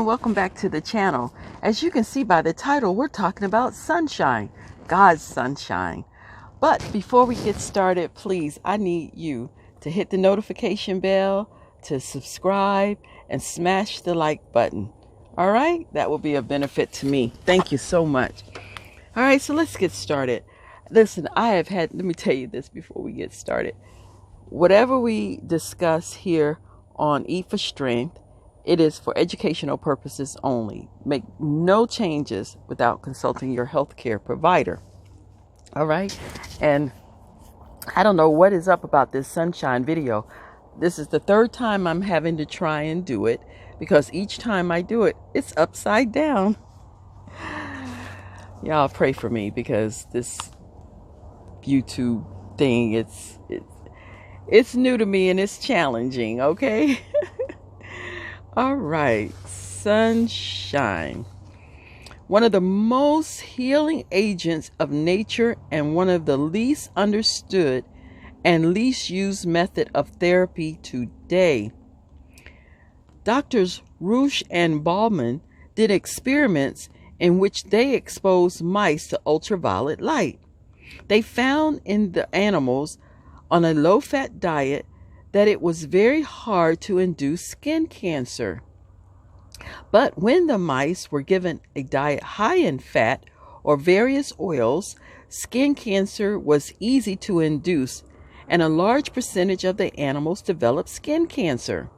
Welcome back to the channel. As you can see by the title, we're talking about sunshine, God's sunshine. But before we get started, please, I need you to hit the notification bell, to subscribe, and smash the like button. All right? That will be a benefit to me. Thank you so much. All right, so let's get started. Listen, let me tell you this before we get started. Whatever we discuss here on Eat for Strength, it is for educational purposes only. Make no changes without consulting your healthcare provider. All right? And I don't know what is up about this sunshine video. This is the third time I'm having to try and do it because each time I do it, it's upside down. Y'all pray for me because this YouTube thing, it's new to me and it's challenging, okay? All right, sunshine. One of the most healing agents of nature and one of the least understood and least used method of therapy today. Doctors Rush and Baldwin did experiments in which they exposed mice to ultraviolet light. They found in the animals on a low-fat diet that it was very hard to induce skin cancer. But when the mice were given a diet high in fat or various oils, skin cancer was easy to induce, and a large percentage of the animals developed skin cancer.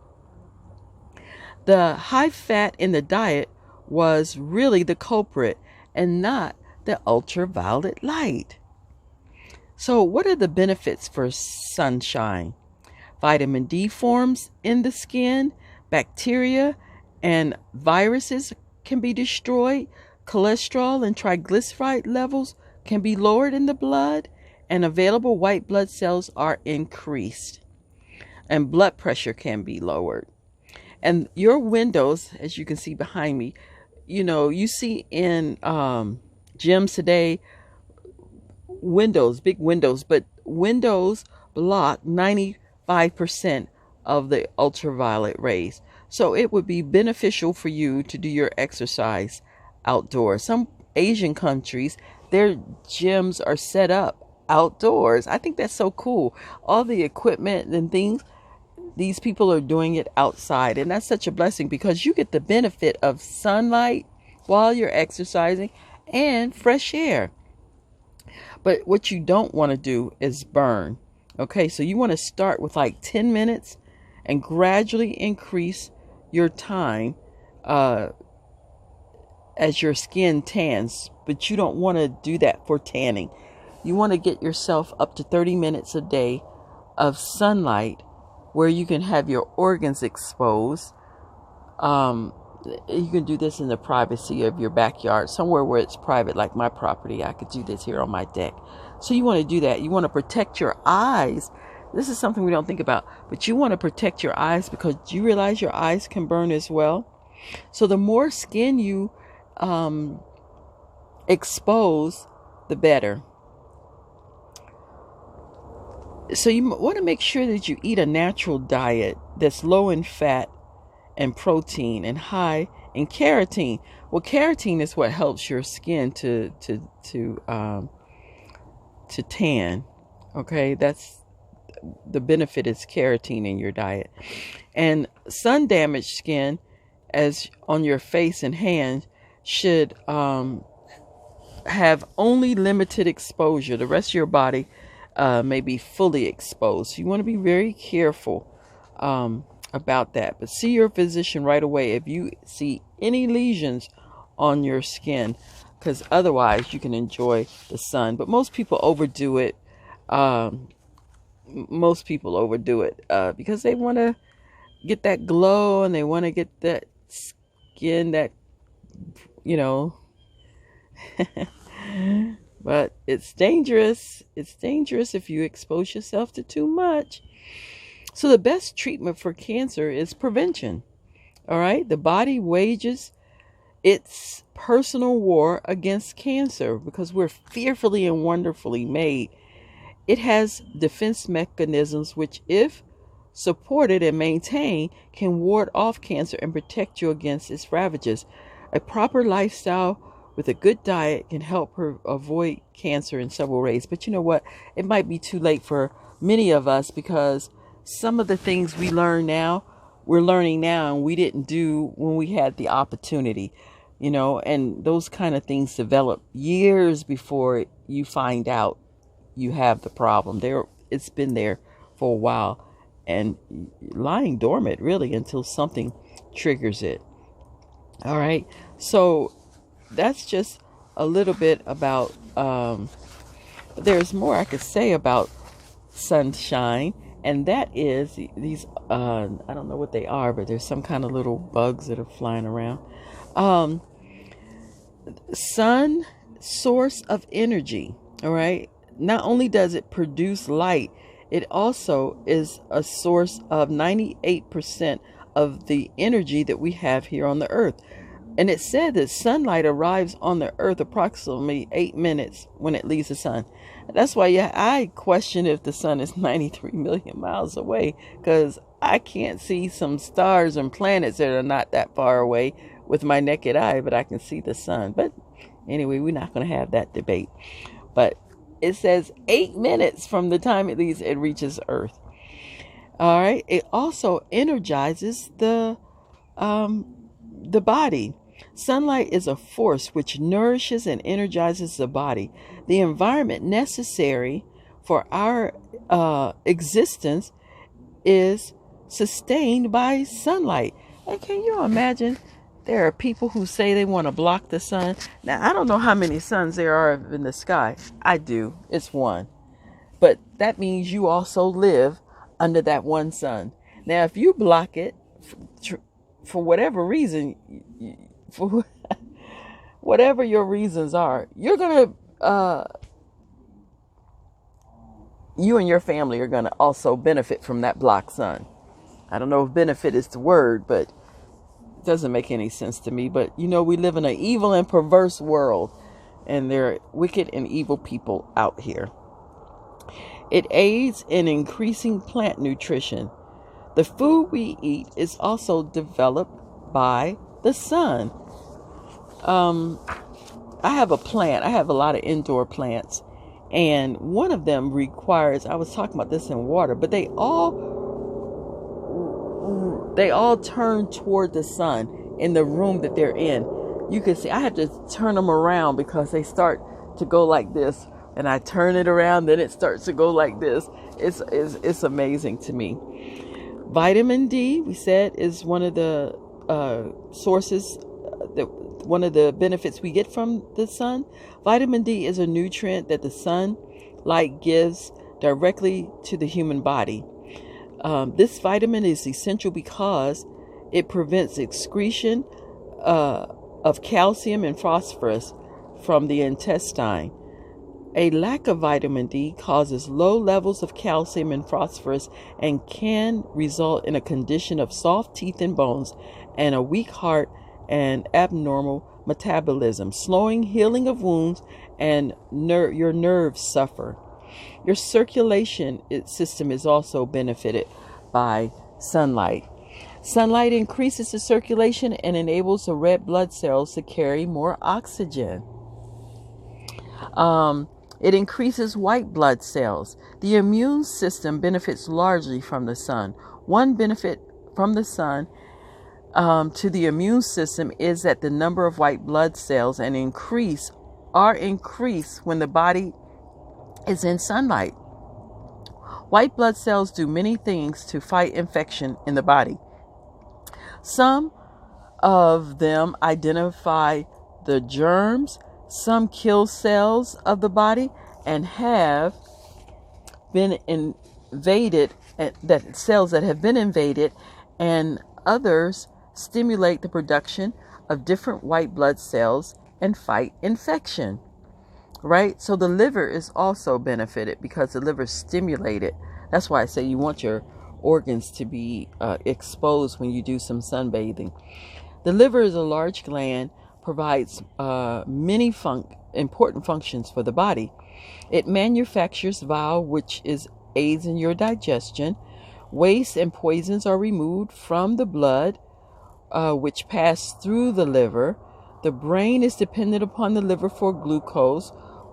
The high fat in the diet was really the culprit and not the ultraviolet light. So what are the benefits for sunshine? Vitamin D forms in the skin, bacteria and viruses can be destroyed, cholesterol and triglyceride levels can be lowered in the blood, and available white blood cells are increased, and blood pressure can be lowered. And your windows, as you can see behind me, you see in gyms today, windows, big windows, but windows block 95% of the ultraviolet rays. So it would be beneficial for you to do your exercise outdoors. Some Asian countries, their gyms are set up outdoors. I think that's so cool. All the equipment and things, these people are doing it outside. And that's such a blessing because you get the benefit of sunlight while you're exercising and fresh air. But what you don't want to do is burn. Okay, so you want to start with like 10 minutes and gradually increase your time as your skin tans. But you don't want to do that for tanning. You want to get yourself up to 30 minutes a day of sunlight where you can have your organs exposed. You can do this in the privacy of your backyard, somewhere where it's private, like my property. I could do this here on my deck. So you want to do that. You want to protect your eyes. This is something we don't think about, but you want to protect your eyes because you realize your eyes can burn as well. So the more skin you expose, the better. So you want to make sure that you eat a natural diet that's low in fat and protein and high in keratin. Well, keratin is what helps your skin to tan. Okay, that's the benefit is keratin in your diet. And sun damaged skin, as on your face and hands, should have only limited exposure. The rest of your body may be fully exposed. So you want to be very careful about that. But see your physician right away if you see any lesions on your skin, because otherwise you can enjoy the sun. But most people overdo it. Because they want to get that glow and they want to get that skin that, but it's dangerous. It's dangerous if you expose yourself to too much. So the best treatment for cancer is prevention. All right. The body wages its personal war against cancer because we're fearfully and wonderfully made. It has defense mechanisms which, if supported and maintained, can ward off cancer and protect you against its ravages. A proper lifestyle with a good diet can help her avoid cancer in several ways. But you know what? It might be too late for many of us, because some of the things we're learning now, and we didn't do when we had the opportunity, and those kind of things develop years before you find out you have the problem. It's been there for a while and lying dormant really until something triggers it. All right. So that's just a little bit about, there's more I could say about sunshine, and that is these, I don't know what they are, but there's some kind of little bugs that are flying around. Sun, source of energy. All right. Not only does it produce light, it also is a source of 98% of the energy that we have here on the earth. And it said that sunlight arrives on the earth approximately 8 minutes when it leaves the sun. That's why I question if the sun is 93 million miles away, because I can't see some stars and planets that are not that far away with my naked eye, but I can see the sun. But anyway, we're not going to have that debate. But it says 8 minutes from the time it reaches Earth. All right. It also energizes the body. Sunlight is a force which nourishes and energizes the body. The environment necessary for our existence is sustained by sunlight. And can you imagine? There are people who say they want to block the sun. Now, I don't know how many suns there are in the sky. I do. It's one. But that means you also live under that one sun. Now, if you block it for whatever reason, for whatever your reasons are, you're going to, you and your family are going to also benefit from that blocked sun. I don't know if benefit is the word, but doesn't make any sense to me. But we live in an evil and perverse world, and there are wicked and evil people out here. It aids in increasing plant nutrition. The food we eat is also developed by the sun. I have a plant. I have a lot of indoor plants, and one of them requires, I was talking about this in water, but they all turn toward the sun in the room that they're in. You can see I have to turn them around because they start to go like this, and I turn it around, then it starts to go like this. It's amazing to me. Vitamin D, we said, is one of the sources, one of the benefits we get from the sun. Vitamin D is a nutrient that the sunlight gives directly to the human body. This vitamin is essential because it prevents excretion of calcium and phosphorus from the intestine. A lack of vitamin D causes low levels of calcium and phosphorus and can result in a condition of soft teeth and bones and a weak heart and abnormal metabolism, slowing healing of wounds, and your nerves suffer. Your circulation system is also benefited by sunlight. Sunlight increases the circulation and enables the red blood cells to carry more oxygen. It increases white blood cells. The immune system benefits largely from the sun. One benefit from the sun to the immune system is that the number of white blood cells are increased when the body is in sunlight. White blood cells do many things to fight infection in the body. Some of them identify the germs, some kill cells of the body and have been invaded, that cells that have been invaded, and others stimulate the production of different white blood cells and fight infection. Right? So the liver is also benefited because the liver is stimulated. That's why I say you want your organs to be exposed when you do some sunbathing. The liver is a large gland, provides many important functions for the body. It manufactures bile, which aids in your digestion. Waste and poisons are removed from the blood, which pass through the liver. The brain is dependent upon the liver for glucose,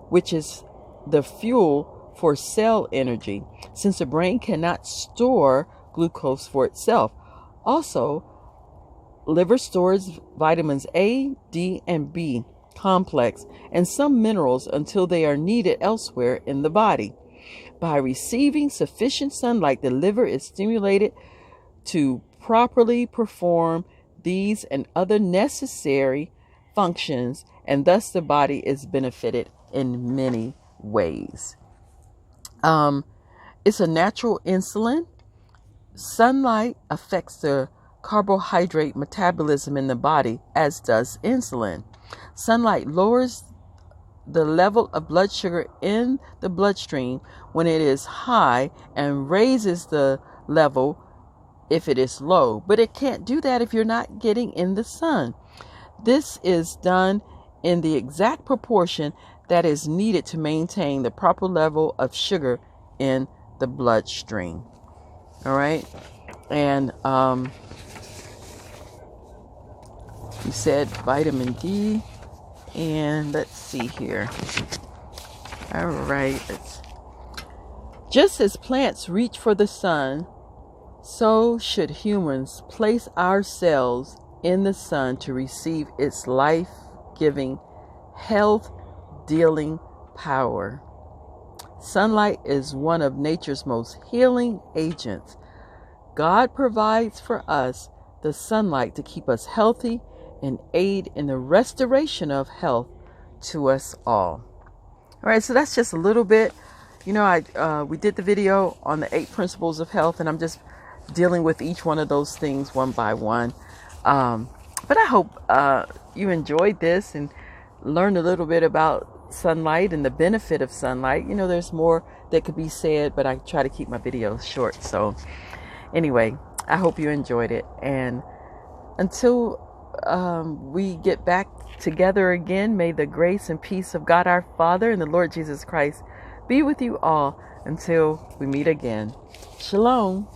which is the fuel for cell energy, since the brain cannot store glucose for itself. Also, liver stores vitamins A, D, and B complex and some minerals until they are needed elsewhere in the body. By receiving sufficient sunlight, the liver is stimulated to properly perform these and other necessary functions, and thus the body is benefited in many ways. It's a natural insulin. Sunlight affects the carbohydrate metabolism in the body, as does insulin. Sunlight lowers the level of blood sugar in the bloodstream when it is high and raises the level if it is low, but it can't do that if you're not getting in the sun. This is done in the exact proportion that is needed to maintain the proper level of sugar in the bloodstream. All right. And you said vitamin D. And let's see here. All right. Just as plants reach for the sun, so should humans place ourselves in the sun to receive its life-giving, health-dealing power. Sunlight is one of nature's most healing agents. God provides for us the sunlight to keep us healthy and aid in the restoration of health to us all. All right, so that's just a little bit. You know, we did the video on the 8 principles of health, and I'm just dealing with each one of those things one by one. But I hope you enjoyed this and learned a little bit about sunlight and the benefit of sunlight. You know, there's more that could be said, but I try to keep my videos short. So anyway, I hope you enjoyed it. And until we get back together again, may the grace and peace of God our Father and the Lord Jesus Christ be with you all until we meet again. Shalom.